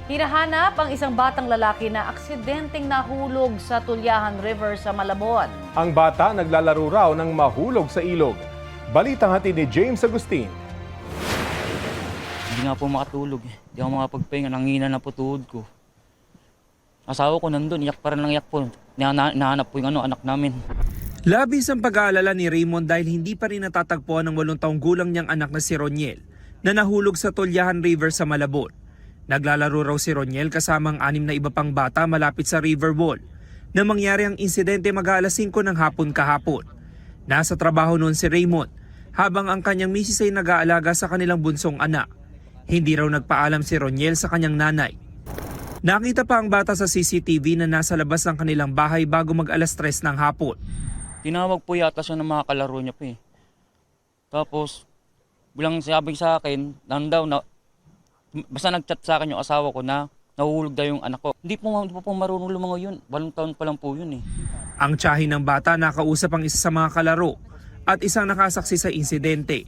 Hinahanap ang isang batang lalaki na aksidenteng nahulog sa Tulyahan River sa Malabon. Ang bata naglalaro raw ng mahulog sa ilog. Balitang hatid ni James Agustin. Hindi nga po makatulog. Hindi ako makapagpahinga. Nangina na po tuhod ko. Asawa ko nandun. Iyak pa rin lang iyak po. Nahanap po yung anak namin. Labis ang pag-aalala ni Raymond dahil hindi pa rin natatagpuan ng 8 taong gulang niyang anak na si Roniel na nahulog sa Tulyahan River sa Malabon. Naglalaro raw si Roniel kasama ang 6 na iba pang bata malapit sa river wall na mangyari ang insidente mag-aalas 5 ng hapon kahapon. Nasa trabaho noon si Raymond habang ang kanyang misis ay nag-aalaga sa kanilang bunsong anak. Hindi raw nagpaalam si Roniel sa kanyang nanay. Nakita pa ang bata sa CCTV na nasa labas ng kanilang bahay bago mag-alas 3 ng hapon. Tinawag po yata siya ng mga kalaro niya po eh. Tapos, bilang sabi sa akin, basta nag-chat sa akin yung asawa ko na nahulog daw yung anak ko. Hindi po marunong lumangoy yun. 8 taon pa lang po yun eh. Ang tiyahin ng bata nakausap ang isa sa mga kalaro at isang nakasaksi sa insidente.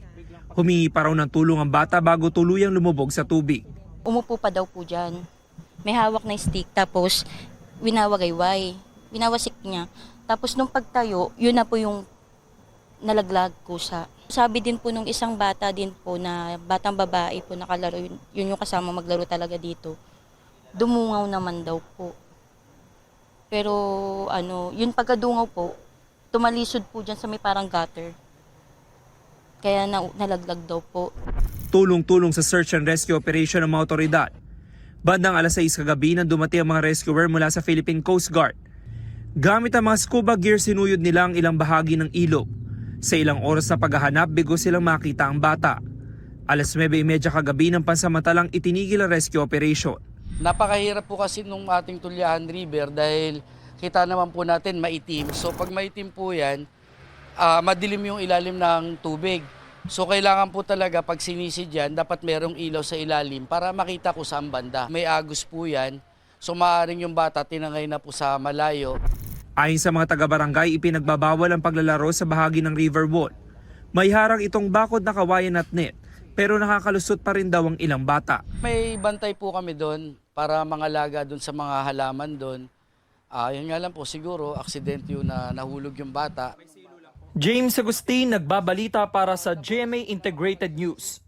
Humingi pa raw ng tulong ang bata bago tuluyang lumubog sa tubig. Umupo pa daw po dyan. May hawak na stick tapos winawagayway. Winawasik niya. Tapos nung pagtayo, yun na po yung nalaglag kusa. Sabi din po nung isang bata din po na batang babae po nakalaro, yun yung kasama maglaro talaga dito. Dumungaw naman daw po. Pero yun pagkadungaw po, tumalisod po dyan sa may parang gutter. Kaya nalaglag daw po. Tulong-tulong sa search and rescue operation ng mga otoridad. Bandang alas 6 kagabi nang dumating ang mga rescuer mula sa Philippine Coast Guard. Gamit ang mga scuba gear sinuyod nila ang ilang bahagi ng ilog. Sa ilang oras na paghahanap, bigo silang makita ang bata. Alas 9:30 kagabi ng pansamantalang itinigil ang rescue operation. Napakahirap po kasi nung ating Tulyahan River dahil kita naman po natin maitim. So pag maitim po yan, madilim yung ilalim ng tubig. So kailangan po talaga pag sinisid yan, dapat merong ilaw sa ilalim para makita kung saan banda. May agos po yan, so maaaring yung bata tinangay na po sa malayo. Ayon sa mga taga-barangay, ipinagbabawal ang paglalaro sa bahagi ng river wall. May harang itong bakod na kawayan at net, pero nakakalusot pa rin daw ang ilang bata. May bantay po kami doon para mangalaga doon sa mga halaman doon. Yun nga lang po, siguro, aksidente yun na nahulog yung bata. James Agustin, nagbabalita para sa GMA Integrated News.